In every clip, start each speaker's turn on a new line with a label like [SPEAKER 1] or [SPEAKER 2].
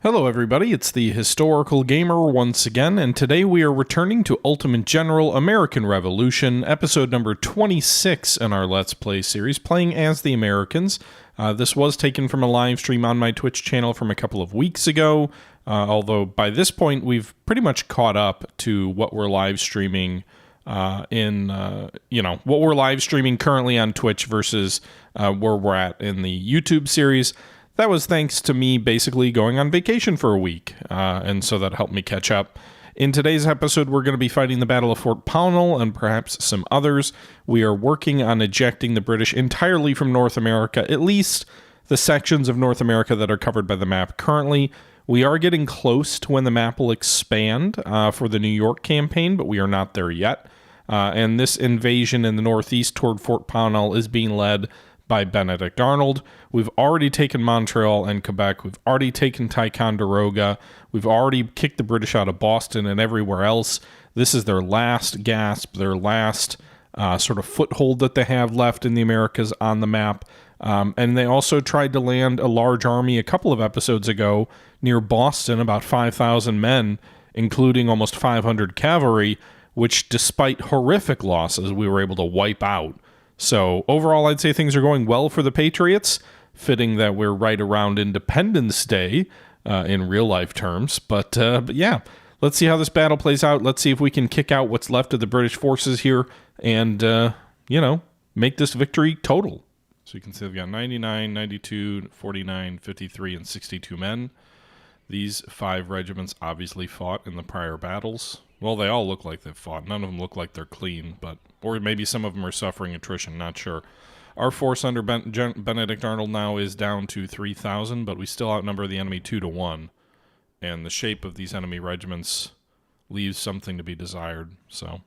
[SPEAKER 1] Hello everybody, it's the Historical Gamer once again, and today we are returning to Ultimate General American Revolution, episode number 26 in our Let's Play series, playing as the Americans. This was taken from a live stream on my Twitch channel from a couple of weeks ago, although by this point we've pretty much caught up to what we're live streaming what we're live streaming currently on Twitch versus where we're at in the YouTube series. That was thanks to me basically going on vacation for a week, and so that helped me catch up. In today's episode, we're going to be fighting the Battle of Fort Pownal and perhaps some others. We are working on ejecting the British entirely from North America, at least the sections of North America that are covered by the map currently. We are getting close to when the map will expand for the New York campaign, but we are not there yet. And this invasion in the northeast toward Fort Pownal is being led by Benedict Arnold. We've already taken Montreal and Quebec. We've already taken Ticonderoga. We've already kicked the British out of Boston and everywhere else. This is their last gasp, their last sort of foothold that they have left in the Americas on the map. And they also tried to land a large army a couple of episodes ago near Boston, about 5,000 men, including almost 500 cavalry, which despite horrific losses, we were able to wipe out. So overall, I'd say things are going well for the Patriots, fitting that we're right around Independence Day in real-life terms. But yeah, let's see how this battle plays out. Let's see if we can kick out what's left of the British forces here and, make this victory total. So you can see we've got 99, 92, 49, 53, and 62 men. These 5 regiments obviously fought in the prior battles. Well, they all look like they've fought. None of them look like they're clean, or maybe some of them are suffering attrition, not sure. Our force under Benedict Arnold now is down to 3,000, but we still outnumber the enemy 2-1. And the shape of these enemy regiments leaves something to be desired, so.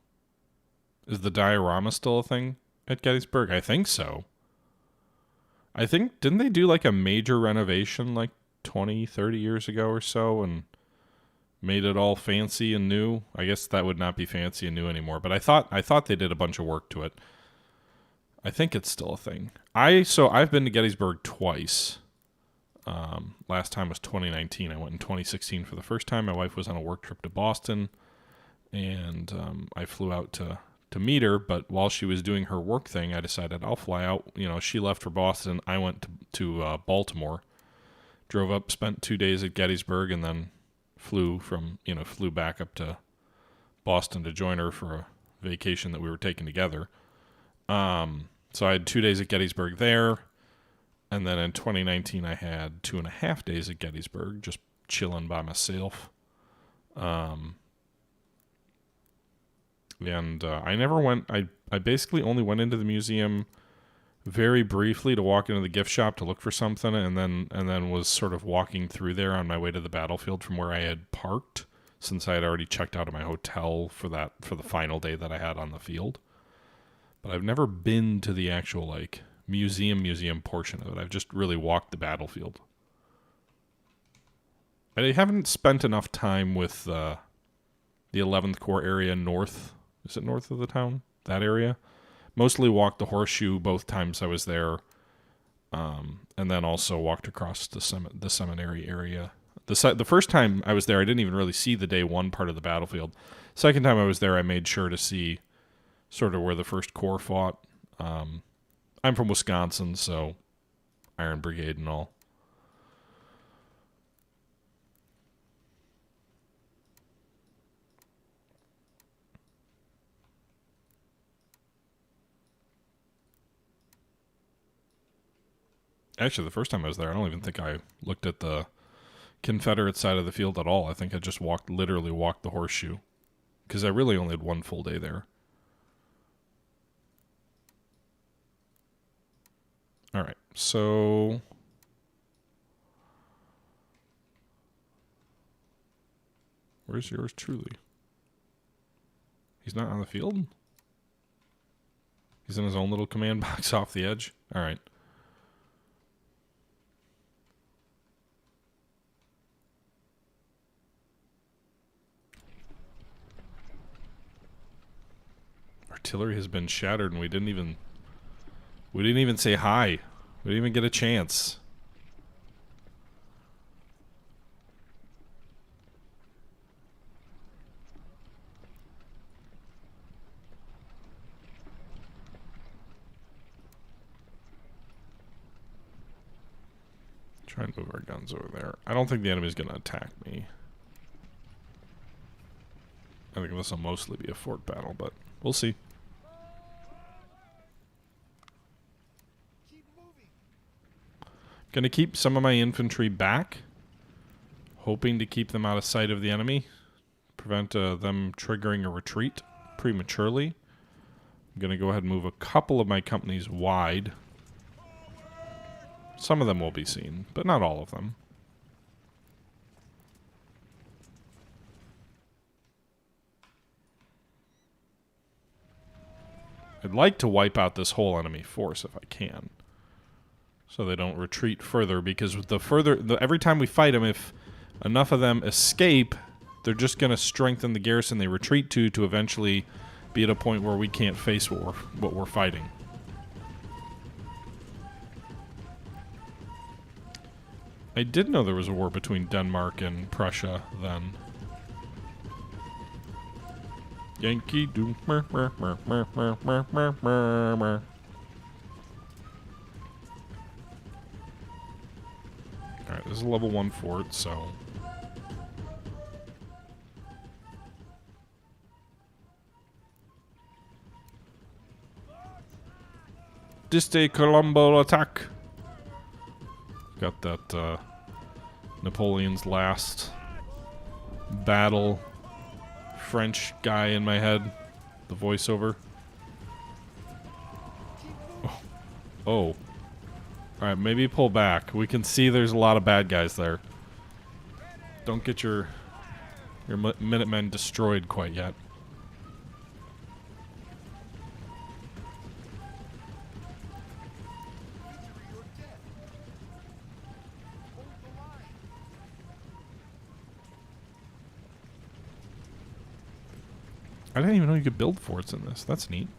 [SPEAKER 1] Is the diorama still a thing at Gettysburg? I think so. Didn't they do like a major renovation like 20, 30 years ago or so, and made it all fancy and new? I guess that would not be fancy and new anymore, but I thought they did a bunch of work to it. I think it's still a thing. I've been to Gettysburg twice. Last time was 2019. I went in 2016 for the first time. My wife was on a work trip to Boston, and I flew out to meet her, but while she was doing her work thing, I decided I'll fly out. She left for Boston. I went to Baltimore, drove up, spent 2 days at Gettysburg, and then flew back up to Boston to join her for a vacation that we were taking together. So I had 2 days at Gettysburg there, and then in 2019 I had 2.5 days at Gettysburg, just chilling by myself. And I never went. I basically only went into the museum very briefly to walk into the gift shop to look for something, and then was sort of walking through there on my way to the battlefield from where I had parked, since I had already checked out of my hotel for the final day that I had on the field. But I've never been to the actual museum portion of it. I've just really walked the battlefield. I haven't spent enough time with the 11th Corps area north. Is it north of the town? That area? Mostly walked the horseshoe both times I was there, and then also walked across the seminary area. The first time I was there, I didn't even really see the day one part of the battlefield. Second time I was there, I made sure to see sort of where the 1st Corps fought. I'm from Wisconsin, so Iron Brigade and all. Actually, the first time I was there, I don't even think I looked at the Confederate side of the field at all. I think I just literally walked the horseshoe, because I really only had 1 full day there. All right, so where's yours truly? He's not on the field? He's in his own little command box off the edge? All right. Artillery has been shattered, and we didn't even say hi. We didn't even get a chance. Try and move our guns over there. I don't think the enemy's going to attack me. I think this will mostly be a fort battle, but we'll see. Gonna keep some of my infantry back, hoping to keep them out of sight of the enemy, prevent them triggering a retreat prematurely. I'm gonna go ahead and move a couple of my companies wide. Some of them will be seen, but not all of them. I'd like to wipe out this whole enemy force if I can, so they don't retreat further, because every time we fight them, if enough of them escape, they're just going to strengthen the garrison they retreat to eventually be at a point where we can't face what we're fighting. I did know there was a war between Denmark and Prussia then. Yankee Doom. Alright, this is a level 1 fort, so... Diste Colombo attack! Got that, Napoleon's last battle French guy in my head. The voiceover. Oh. Alright, maybe pull back. We can see there's a lot of bad guys there. Don't get your Minutemen destroyed quite yet. I didn't even know you could build forts in this. That's neat.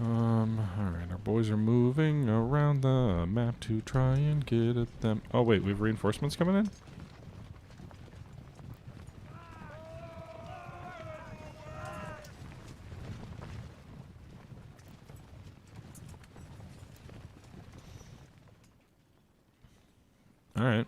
[SPEAKER 1] Alright, our boys are moving around the map to try and get at them. Oh, wait, we have reinforcements coming in? Alright.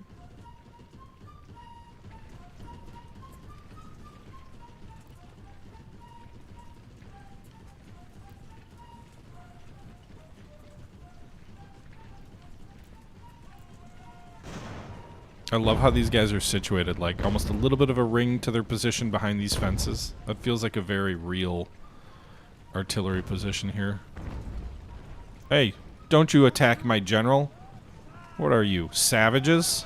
[SPEAKER 1] I love how these guys are situated, like almost a little bit of a ring to their position behind these fences. That feels like a very real artillery position here. Hey, don't you attack my general. What are you, savages?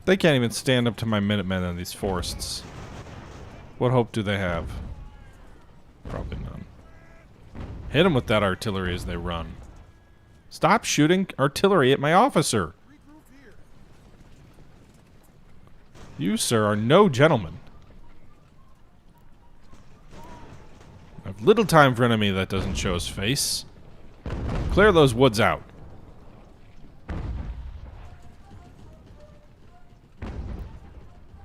[SPEAKER 1] They can't even stand up to my Minutemen in these forests. What hope do they have? Probably none. Hit them with that artillery as they run. Stop shooting artillery at my officer! You, sir, are no gentleman. I have little time for an enemy that doesn't show his face. Clear those woods out.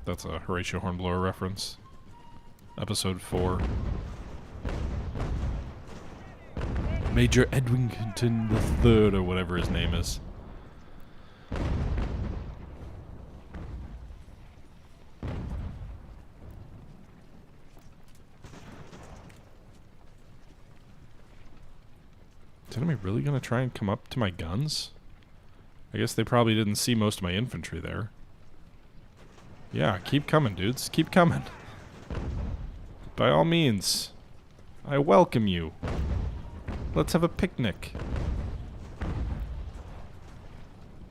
[SPEAKER 1] That's a Horatio Hornblower reference. Episode 4. Major Edwington III, or whatever his name is. Is the enemy really going to try and come up to my guns? I guess they probably didn't see most of my infantry there. Yeah, keep coming, dudes. Keep coming. By all means. I welcome you. Let's have a picnic.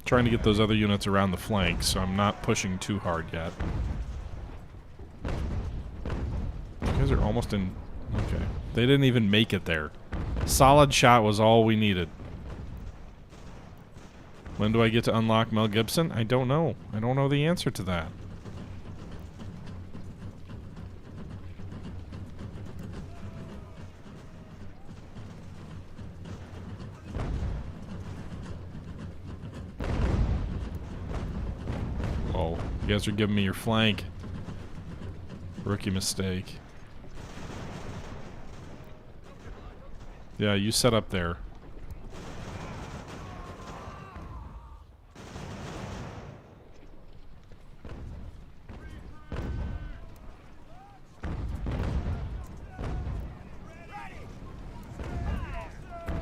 [SPEAKER 1] Trying to get those other units around the flank, so I'm not pushing too hard yet. You guys are almost in... Okay. They didn't even make it there. Solid shot was all we needed. When do I get to unlock Mel Gibson? I don't know. I don't know the answer to that. guys are giving me your flank. Rookie mistake. Yeah, you set up there.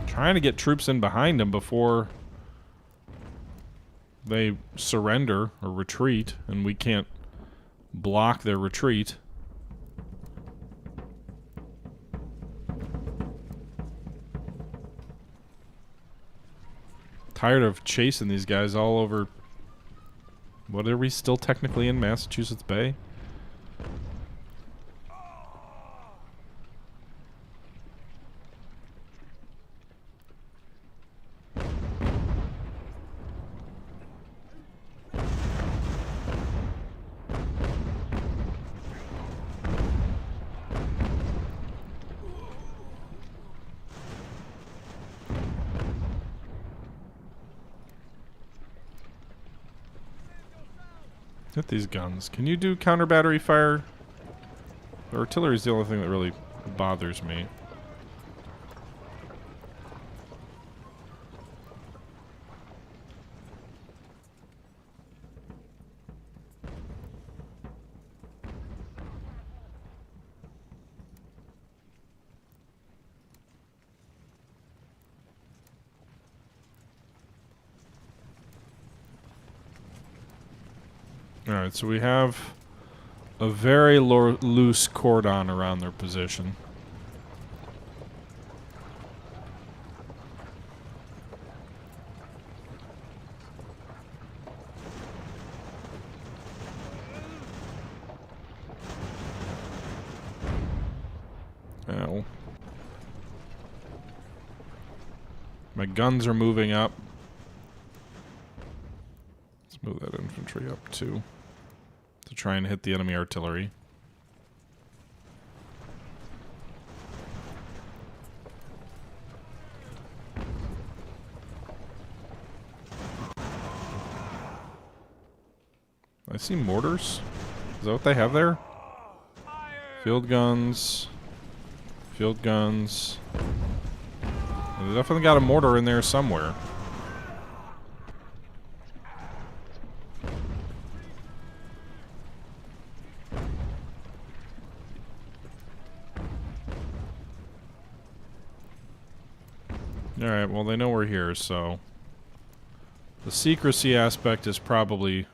[SPEAKER 1] Trying to get troops in behind them before they surrender or retreat, and we can't block their retreat. Tired of chasing these guys all over. What are we still technically in Massachusetts Bay? Hit these guns. Can you do counter battery fire? The artillery is the only thing that really bothers me. Alright, so we have a very loose cordon around their position. Ow. My guns are moving up. Let's move that infantry up too, to try and hit the enemy artillery. I see mortars. Is that what they have there? Field guns. Field guns. They definitely got a mortar in there somewhere. Alright, well they know we're here, so the secrecy aspect is probably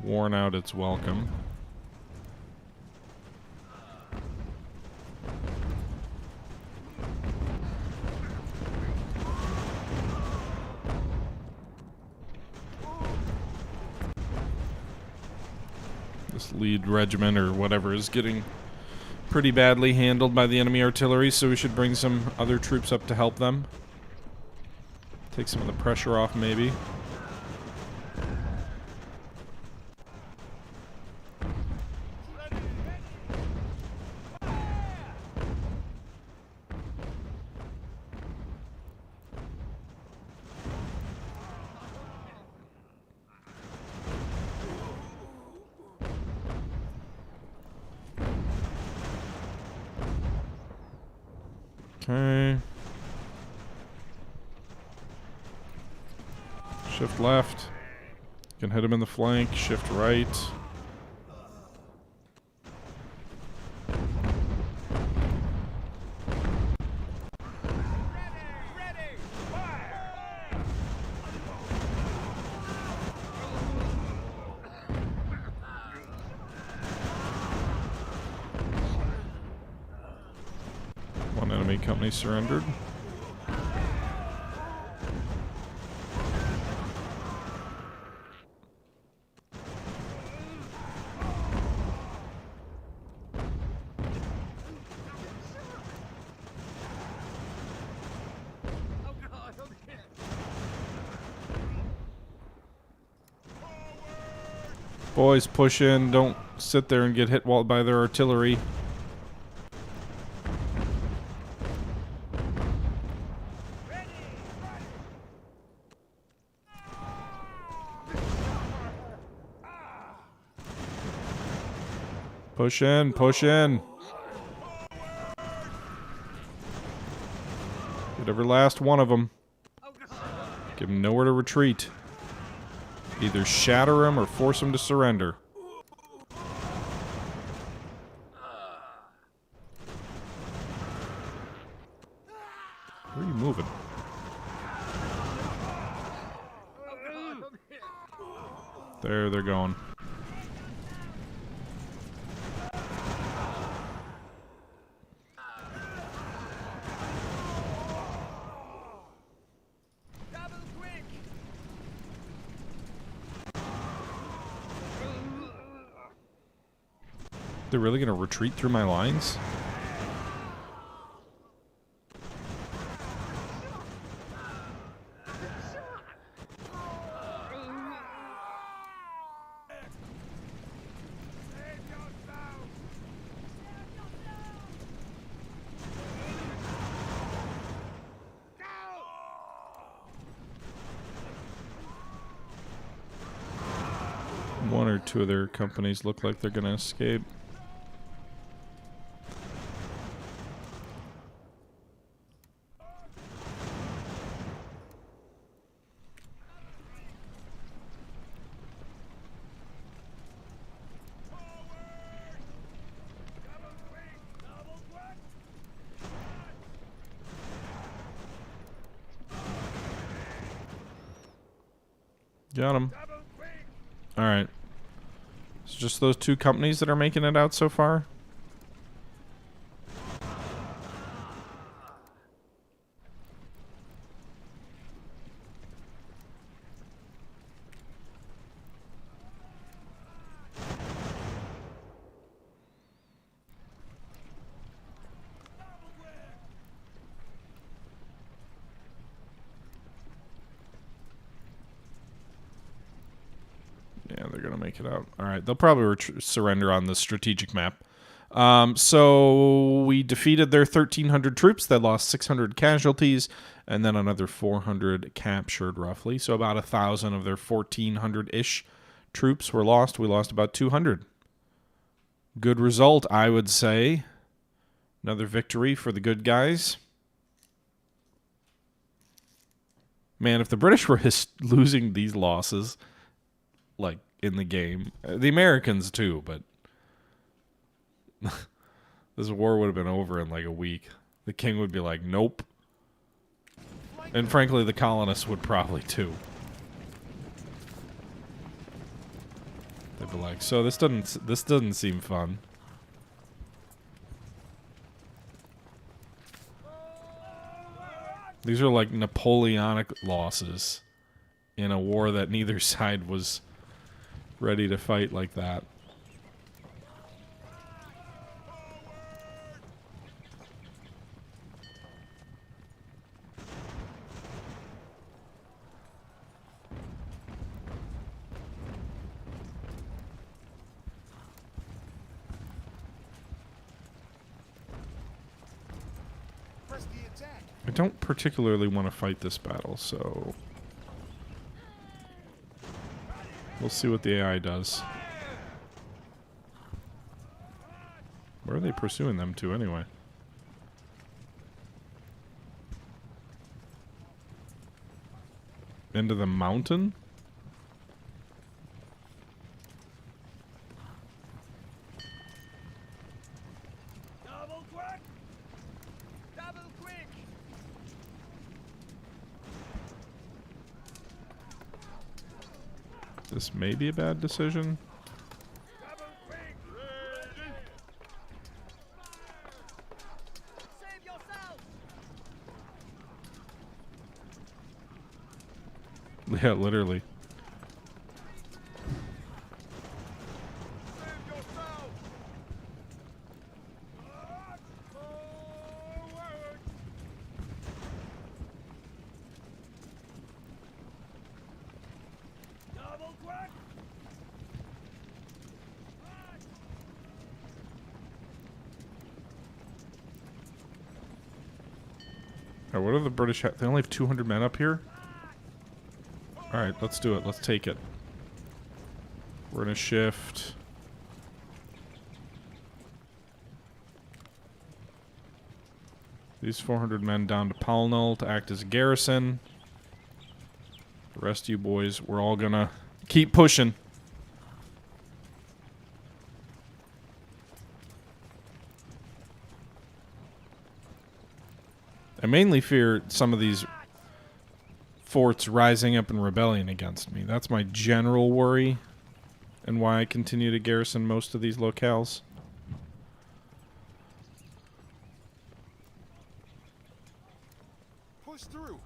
[SPEAKER 1] worn out its welcome. This lead regiment or whatever is getting pretty badly handled by the enemy artillery, so we should bring some other troops up to help them. Take some of the pressure off, maybe. Okay. Shift left. Can hit him in the flank. Shift right. One enemy company surrendered. Boys, push in. Don't sit there and get hit by their artillery. Push in, push in. Get every last one of them. Give them nowhere to retreat. Either shatter them or force them to surrender. Where are you moving? There, they're going. They're really gonna retreat through my lines? One or two of their companies look like they're gonna escape. Got him. Alright. It's just those two companies that are making it out so far? Yeah, they're going to make it out. All right, they'll probably surrender on the strategic map. So we defeated their 1,300 troops. They lost 600 casualties, and then another 400 captured, roughly. So about 1,000 of their 1,400-ish troops were lost. We lost about 200. Good result, I would say. Another victory for the good guys. Man, if the British were losing these losses, like, in the game, the Americans too, but this war would have been over in like a week. The king would be like, nope. And frankly, the colonists would probably too. They'd be like, so this doesn't seem fun. These are like Napoleonic losses in a war that neither side was ready to fight like that. I don't particularly want to fight this battle, so we'll see what the AI does. Where are they pursuing them to anyway? Into the mountain? This may be a bad decision. Yeah, literally. Now, what are the British? They only have 200 men up here? Alright, let's do it. Let's take it. We're gonna shift. These 400 men down to Pownell to act as a garrison. The rest of you boys, we're all gonna keep pushing. I mainly fear some of these forts rising up in rebellion against me. That's my general worry, and why I continue to garrison most of these locales.
[SPEAKER 2] Push through.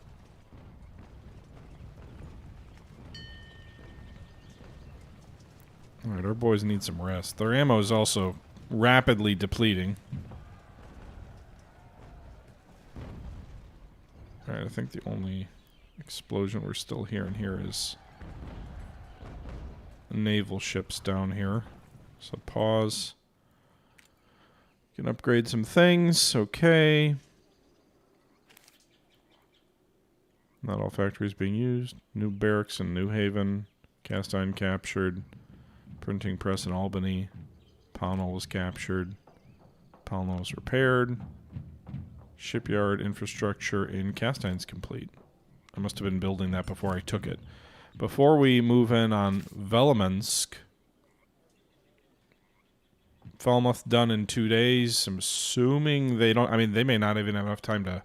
[SPEAKER 1] Alright, our boys need some rest. Their ammo is also rapidly depleting. Alright, I think the only explosion we're still hearing here is naval ships down here. So pause. Can upgrade some things. Okay. Not all factories being used. New barracks in New Haven. Cast iron captured. Printing press in Albany. Pownell was captured. Pownell was repaired. Shipyard infrastructure in cast iron's complete. I must have been building that before I took it. Before we move in on Veliminsk. Falmouth done in 2 days. I'm assuming they don't... I mean, they may not even have enough time to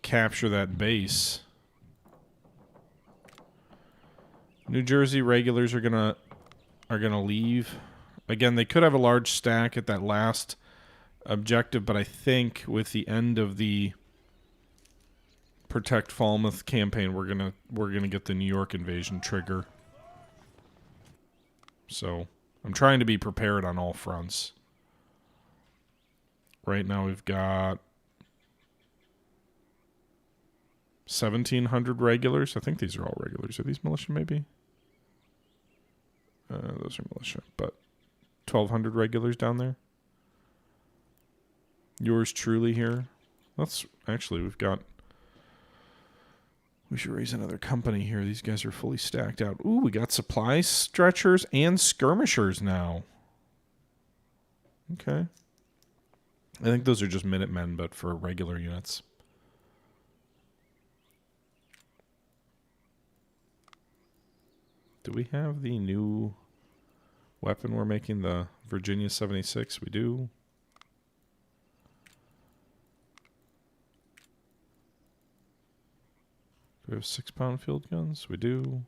[SPEAKER 1] capture that base. New Jersey regulars are gonna leave. Again, they could have a large stack at that last objective, but I think with the end of the Protect Falmouth campaign, we're gonna get the New York invasion trigger. So I'm trying to be prepared on all fronts. Right now we've got 1,700 regulars. I think these are all regulars. Are these militia, maybe? Those are militia, but 1,200 regulars down there. Yours truly here. Let's actually, we should raise another company here. These guys are fully stacked out. Ooh, we got supply stretchers and skirmishers now. Okay. I think those are just Minutemen, but for regular units. Do we have the new weapon we're making, the Virginia 76? We do. Do we have 6-pound field guns? We do.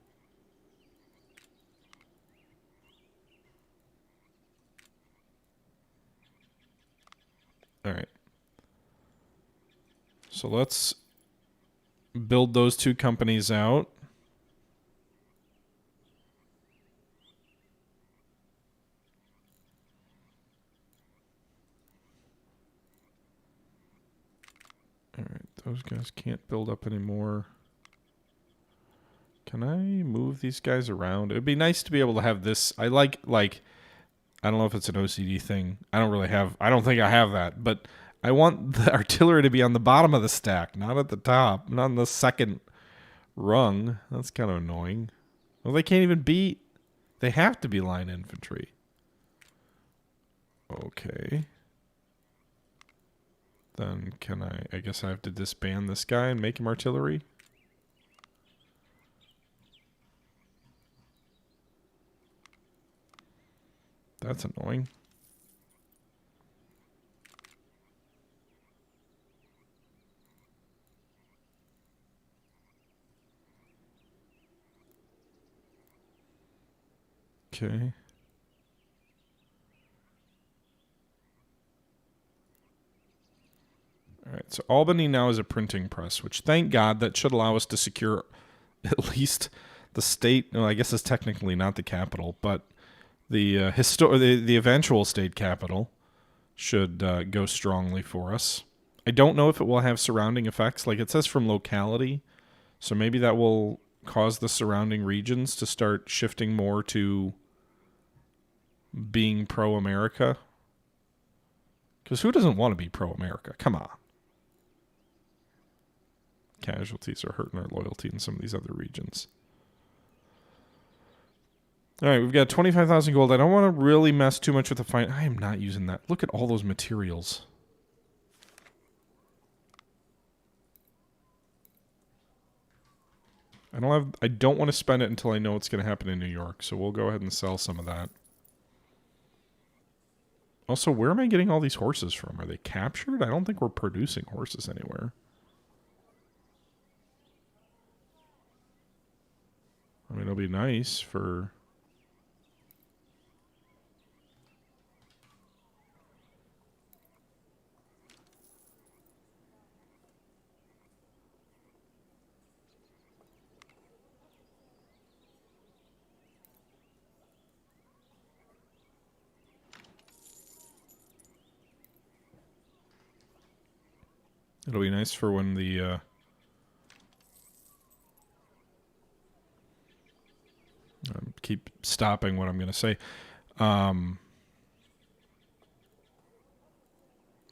[SPEAKER 1] Alright. So let's build those two companies out. Alright, those guys can't build up anymore. Can I move these guys around? It would be nice to be able to have this. I like, I don't know if it's an OCD thing. I don't think I have that, but I want the artillery to be on the bottom of the stack, not at the top, not on the second rung. That's kind of annoying. Well, they can't even be, they have to be line infantry. Okay. Then can I guess I have to disband this guy and make him artillery? That's annoying. Okay. All right, so Albany now is a printing press, which thank God that should allow us to secure at least the state. No, I guess it's technically not the capital, but the the eventual state capital should go strongly for us. I don't know if it will have surrounding effects. Like it says from locality, so maybe that will cause the surrounding regions to start shifting more to being pro-America. Because who doesn't want to be pro-America? Come on. Casualties are hurting our loyalty in some of these other regions. All right, we've got 25,000 gold. I don't want to really mess too much with the fight. I am not using that. Look at all those materials. I don't want to spend it until I know what's going to happen in New York, so we'll go ahead and sell some of that. Also, where am I getting all these horses from? Are they captured? I don't think we're producing horses anywhere. I mean, it'll be nice for... It'll be nice for when the... keep stopping what I'm going to say. When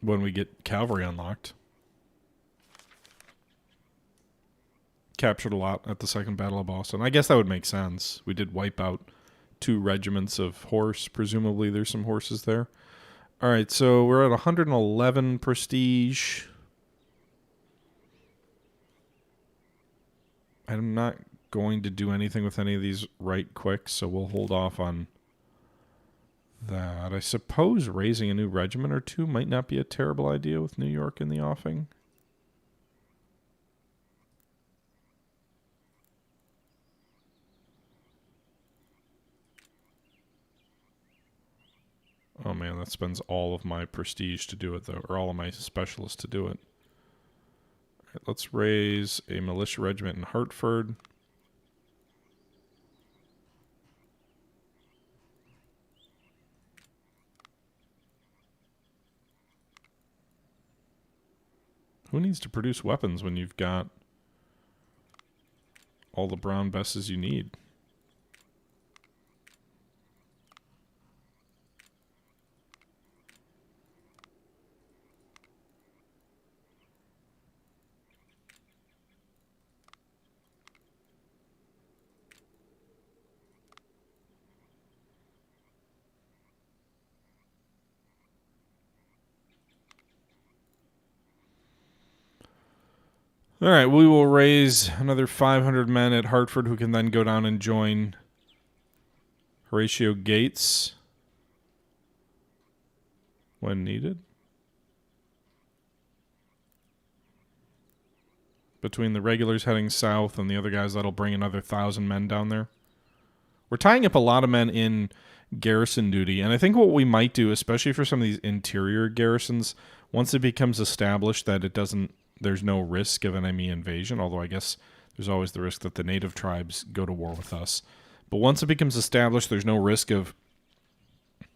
[SPEAKER 1] we get cavalry unlocked. Captured a lot at the Second Battle of Boston. I guess that would make sense. We did wipe out 2 regiments of horse. Presumably there's some horses there. All right, so we're at 111 prestige. I'm not going to do anything with any of these right quick, so we'll hold off on that. I suppose raising a new regiment or 2 might not be a terrible idea with New York in the offing. Oh man, that spends all of my prestige to do it, though, or all of my specialists to do it. All right, let's raise a militia regiment in Hartford. Who needs to produce weapons when you've got all the brown besses you need? All right, we will raise another 500 men at Hartford who can then go down and join Horatio Gates when needed. Between the regulars heading south and the other guys, that'll bring another 1,000 men down there. We're tying up a lot of men in garrison duty, and I think what we might do, especially for some of these interior garrisons, once it becomes established that there's no risk of an enemy invasion, although I guess there's always the risk that the native tribes go to war with us. But once it becomes established, there's no risk of,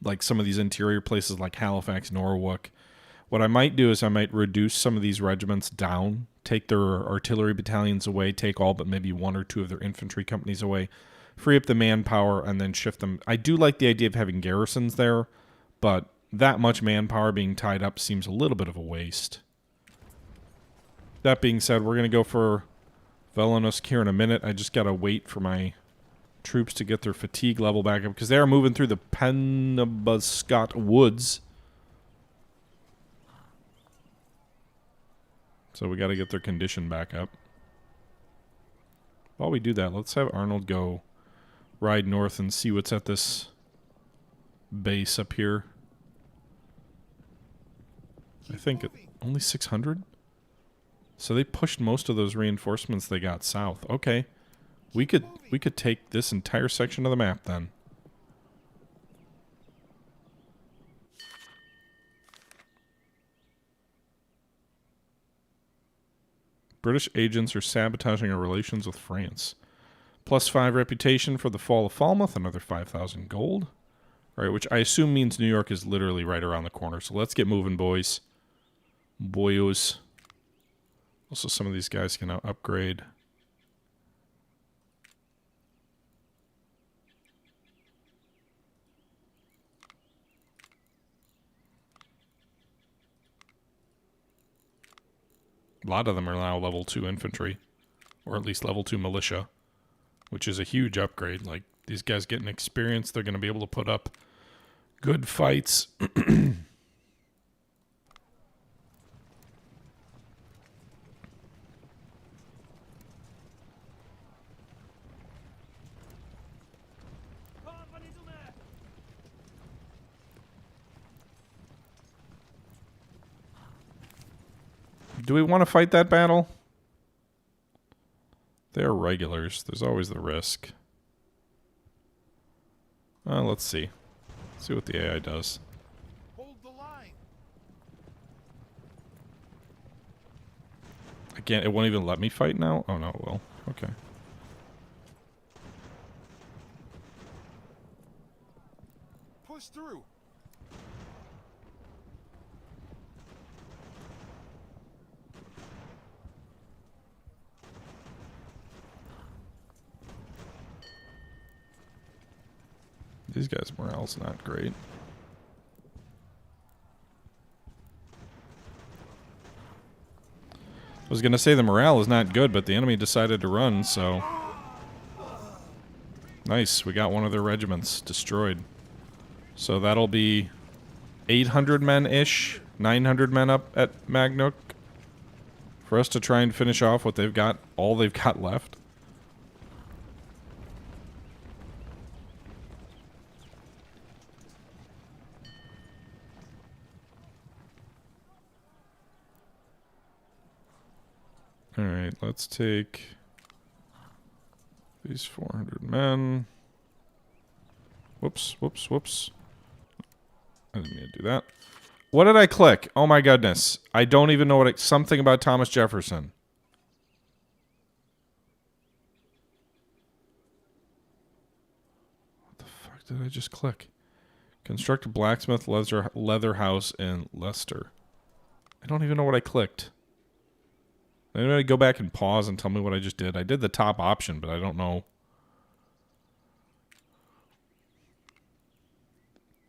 [SPEAKER 1] like, some of these interior places like Halifax, Norwalk. What I might do is I might reduce some of these regiments down, take their artillery battalions away, take all but maybe 1 or 2 of their infantry companies away, free up the manpower, and then shift them. I do like the idea of having garrisons there, but that much manpower being tied up seems a little bit of a waste. That being said, we're going to go for Velenosk here in a minute. I just got to wait for my troops to get their fatigue level back up because they are moving through the Penobscot woods. So we got to get their condition back up. While we do that, let's have Arnold go ride north and see what's at this base up here. I think only 600? So they pushed most of those reinforcements they got south. Okay. We could take this entire section of the map then. British agents are sabotaging our relations with France. +5 reputation for the fall of Falmouth, another 5,000 gold. All right, which I assume means New York is literally right around the corner. So let's get moving, boys. Boyos. Also, some of these guys can now upgrade. A lot of them are now level 2 infantry, or at least level 2 militia, which is a huge upgrade. Like, these guys getting experience, they're going to be able to put up good fights. Do we want to fight that battle? They're regulars. There's always the risk. Let's see. See what the AI does.
[SPEAKER 2] Hold the line.
[SPEAKER 1] Again, it won't even let me fight now? Oh, no, it will. Okay.
[SPEAKER 2] Push through.
[SPEAKER 1] These guys' morale's not great. I was going to say the morale is not good, but the enemy decided to run, so... Nice, we got one of their regiments destroyed. So that'll be 800 men-ish, 900 men up at Magnook for us to try and finish off what they've got, all they've got left. Alright, let's take these 400 men. Whoops, whoops, whoops. I didn't mean to do that. What did I click? Oh my goodness. I don't even know what something about Thomas Jefferson. What the fuck did I just click? Construct a blacksmith leather house in Leicester. I don't even know what I clicked. Anybody go back and pause and tell me what I just did? I did the top option, but I don't know.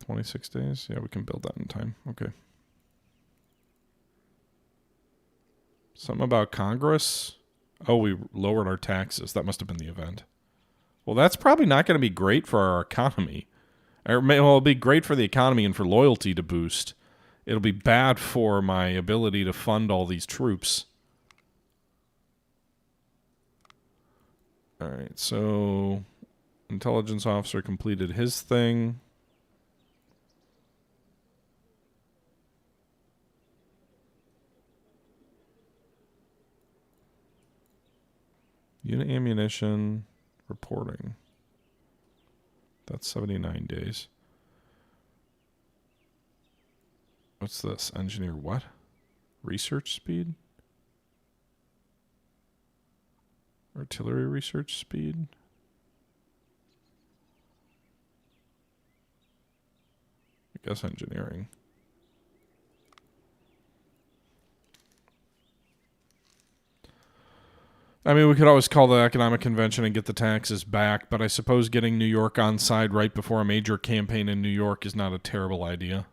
[SPEAKER 1] 26 days? Yeah, we can build that in time. Okay. Something about Congress? Oh, we lowered our taxes. That must have been the event. Well, that's probably not going to be great for our economy. Well, it'll be great for the economy and for loyalty to boost. It'll be bad for my ability to fund all these troops. Alright, so intelligence officer completed his thing. Unit ammunition reporting. That's 79 days. What's this? Engineer what? Research speed? Artillery research speed? I guess engineering. I mean, we could always call the economic convention and get the taxes back, but I suppose getting New York on side right before a major campaign in New York is not a terrible idea.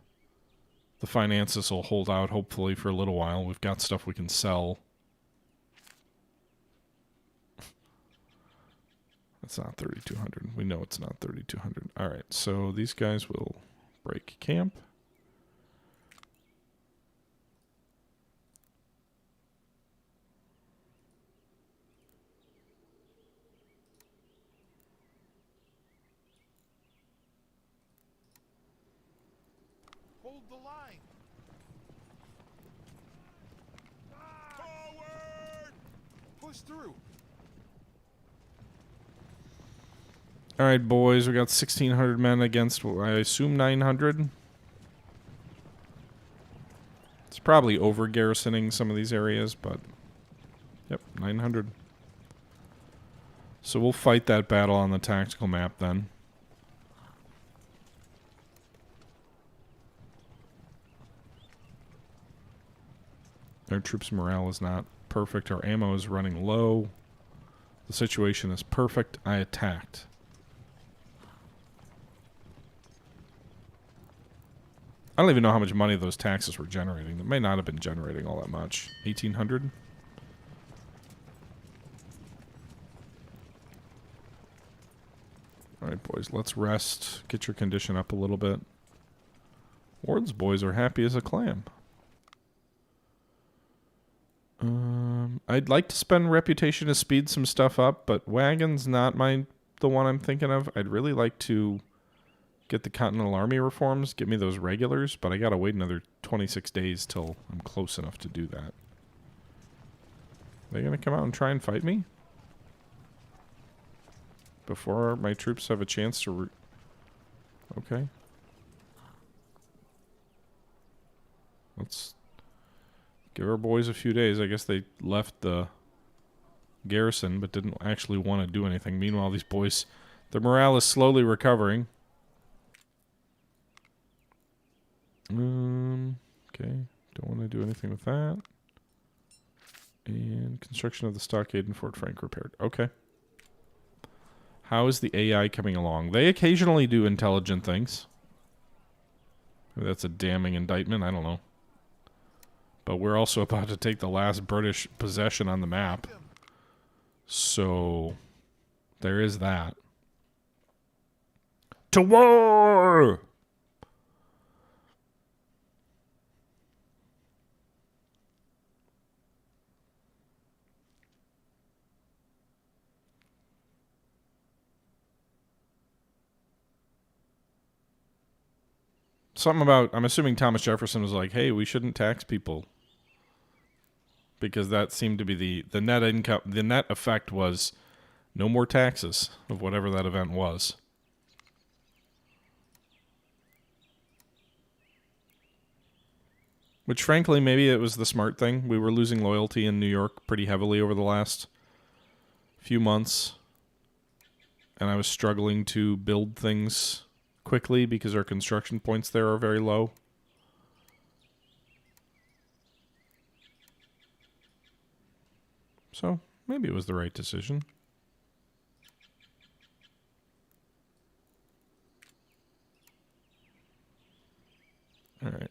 [SPEAKER 1] The finances will hold out, hopefully, for a little while. We've got stuff we can sell. That's not 3,200. We know it's not 3,200. All right, so these guys will break camp.
[SPEAKER 2] Hold the line. Forward. Push through.
[SPEAKER 1] All right, boys, we got 1,600 men against, I assume, 900. It's probably over-garrisoning some of these areas, but... Yep, 900. So we'll fight that battle on the tactical map, then. Our troops' morale is not perfect. Our ammo is running low. The situation is perfect. I attacked. I don't even know how much money those taxes were generating. They may not have been generating all that much. 1,800? Alright, boys, let's rest. Get your condition up a little bit. Ward's boys are happy as a clam. I'd like to spend reputation to speed some stuff up, but wagon's not the one I'm thinking of. I'd really like to get the Continental Army reforms, get me those regulars, but I gotta wait another 26 days till I'm close enough to do that. They gonna come out and try and fight me? Before my troops have a chance to okay. Let's give our boys a few days. I guess they left the garrison but didn't actually want to do anything. Meanwhile, these boys, their morale is slowly recovering. Okay. Don't want to do anything with that. And construction of the stockade in Fort Frank repaired. Okay. How is the AI coming along? They occasionally do intelligent things. Maybe that's a damning indictment. I don't know. But we're also about to take the last British possession on the map. So, there is that. To war! Something about, I'm assuming Thomas Jefferson was like, hey, we shouldn't tax people. Because that seemed to be the net income, the net effect was no more taxes of whatever that event was. Which frankly, maybe it was the smart thing. We were losing loyalty in New York pretty heavily over the last few months. And I was struggling to build things quickly because our construction points there are very low. So, maybe it was the right decision. All right.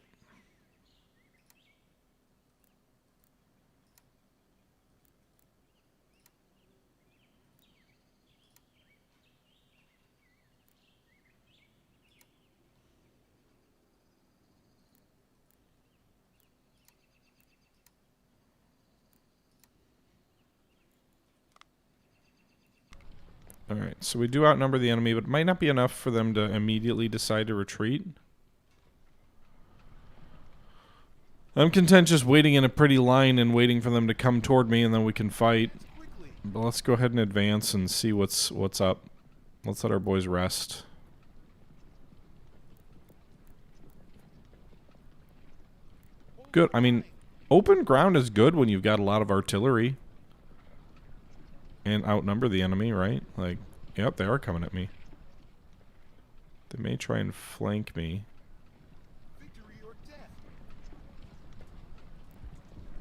[SPEAKER 1] Alright, so we do outnumber the enemy, but it might not be enough for them to immediately decide to retreat. I'm content just waiting in a pretty line and waiting for them to come toward me, and then we can fight. But let's go ahead and advance and see what's up. Let's let our boys rest. Good. I mean, open ground is good when you've got a lot of artillery. And outnumber the enemy, right? Like, yep, they are coming at me. They may try and flank me.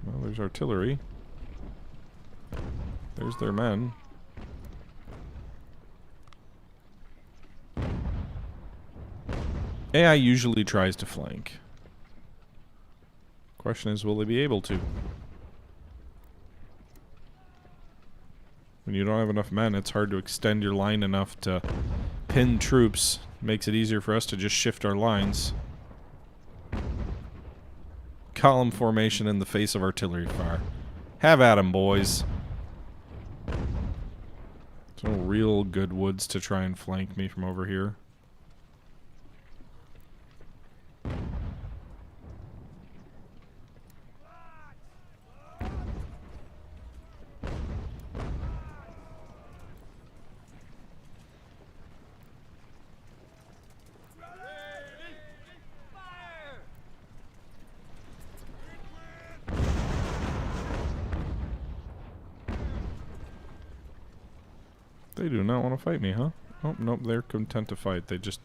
[SPEAKER 1] Well, there's artillery. There's their men. AI usually tries to flank. Question is, will they be able to? When you don't have enough men, it's hard to extend your line enough to pin troops. Makes it easier for us to just shift our lines. Column formation in the face of artillery fire. Have at 'em, boys. There's no real good woods to try and flank me from over here. They do not want to fight me, huh? Oh, nope, they're content to fight. They just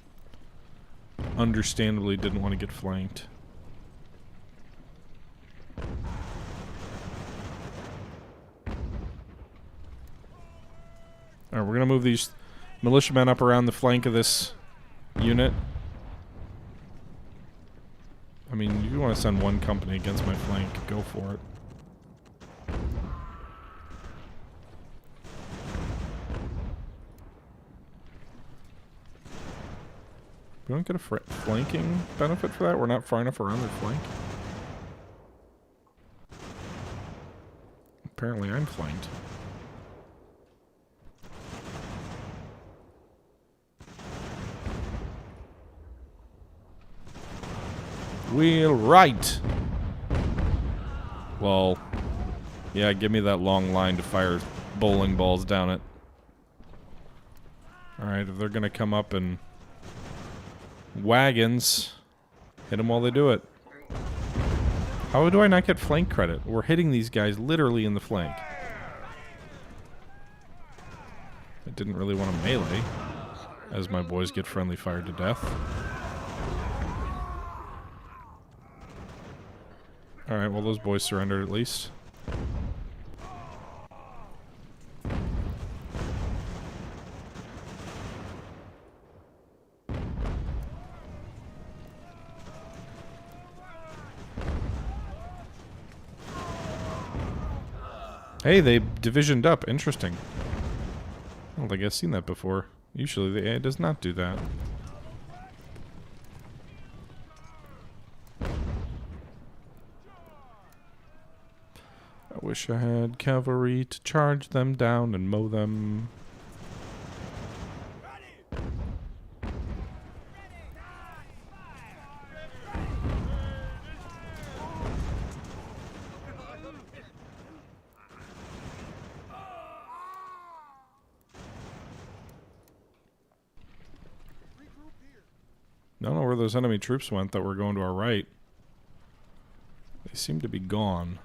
[SPEAKER 1] understandably didn't want to get flanked. Alright, we're going to move these militiamen up around the flank of this unit. I mean, if you want to send one company against my flank, go for it. We don't get a flanking benefit for that? We're not far enough around their flank? Apparently I'm flanked. We'll right. Well, Yeah, give me that long line to fire bowling balls down it. Alright, if they're gonna come up in wagons, hit them while they do it. How do I not get flank credit? We're hitting these guys literally in the flank. I didn't really want to melee, as my boys get friendly fired to death. Alright, well those boys surrendered at least. Hey, they divisioned up. Interesting. I don't think I've seen that before. Usually the AI does not do that. I wish I had cavalry to charge them down and mow them. I don't know where those enemy troops went that were going to our right. They seem to be gone.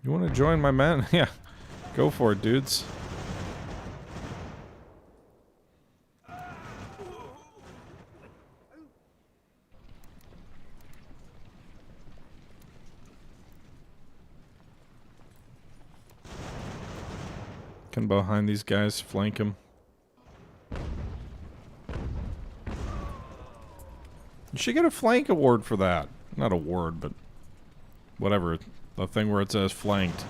[SPEAKER 1] You want to join my men? Yeah, go for it, dudes. Can behind these guys, flank them. You should get a flank award for that. Not award, but whatever. The thing where it says flanked.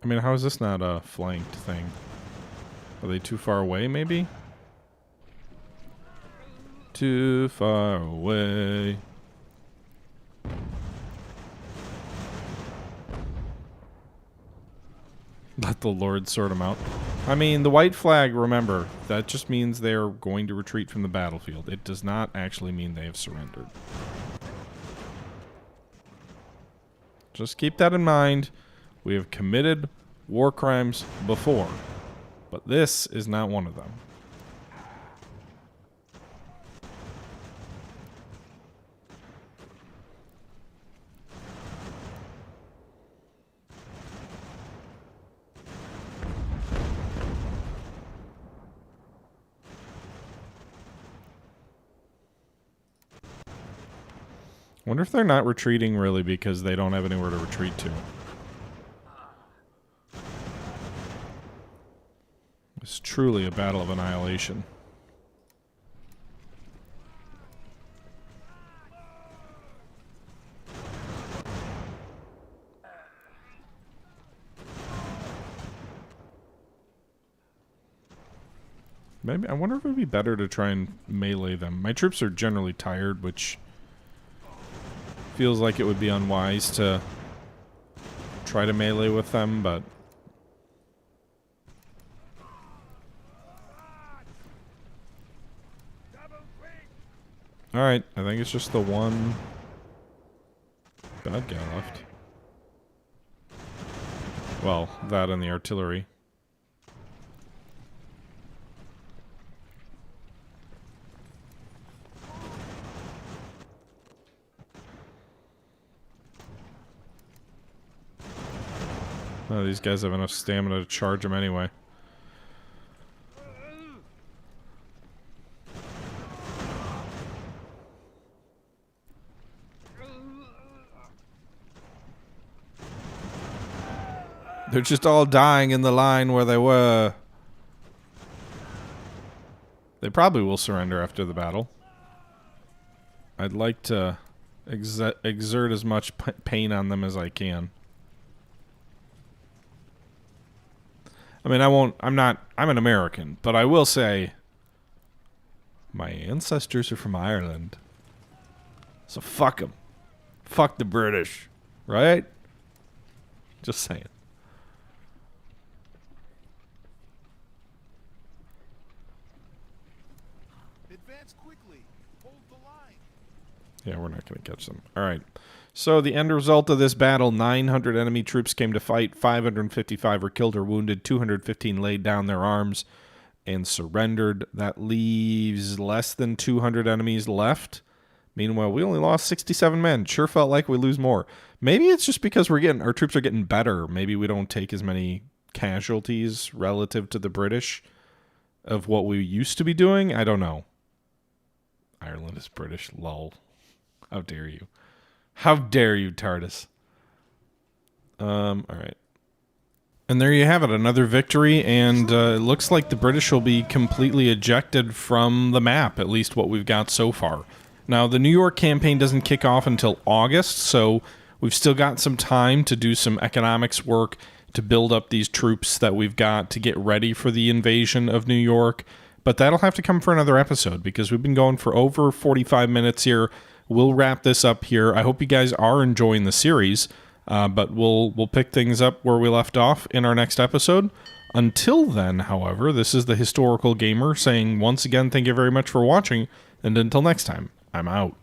[SPEAKER 1] I mean, how is this not a flanked thing? Are they too far away, maybe? Too far away. Let the Lord sort them out. I mean, the white flag, remember, that just means they're going to retreat from the battlefield. It does not actually mean they have surrendered. Just keep that in mind. We have committed war crimes before. But this is not one of them. I wonder if they're not retreating really because they don't have anywhere to retreat to. It's truly a battle of annihilation. Maybe I wonder if it would be better to try and melee them. My troops are generally tired, which feels like it would be unwise to try to melee with them, but alright, I think it's just the one bad guy left. Well, that and the artillery. Oh, these guys have enough stamina to charge them anyway. They're just all dying in the line where they were. They probably will surrender after the battle. I'd like to exert as much pain on them as I can. I mean, I'm an American, but I will say my ancestors are from Ireland. So fuck them. Fuck the British. Right? Just saying.
[SPEAKER 2] Advance quickly. Hold the line.
[SPEAKER 1] Yeah, we're not going to catch them. All right. So the end result of this battle, 900 enemy troops came to fight. 555 were killed or wounded. 215 laid down their arms and surrendered. That leaves less than 200 enemies left. Meanwhile, we only lost 67 men. Sure felt like we lose more. Maybe it's just because our troops are getting better. Maybe we don't take as many casualties relative to the British of what we used to be doing. I don't know. Ireland is British. Lol. How dare you? How dare you, TARDIS? All right. And there you have it, another victory, and it looks like the British will be completely ejected from the map, at least what we've got so far. Now, the New York campaign doesn't kick off until August, so we've still got some time to do some economics work to build up these troops that we've got to get ready for the invasion of New York. But that'll have to come for another episode because we've been going for over 45 minutes here. We'll wrap this up here. I hope you guys are enjoying the series, but we'll pick things up where we left off in our next episode. Until then, however, this is the Historical Gamer saying once again, thank you very much for watching, and until next time, I'm out.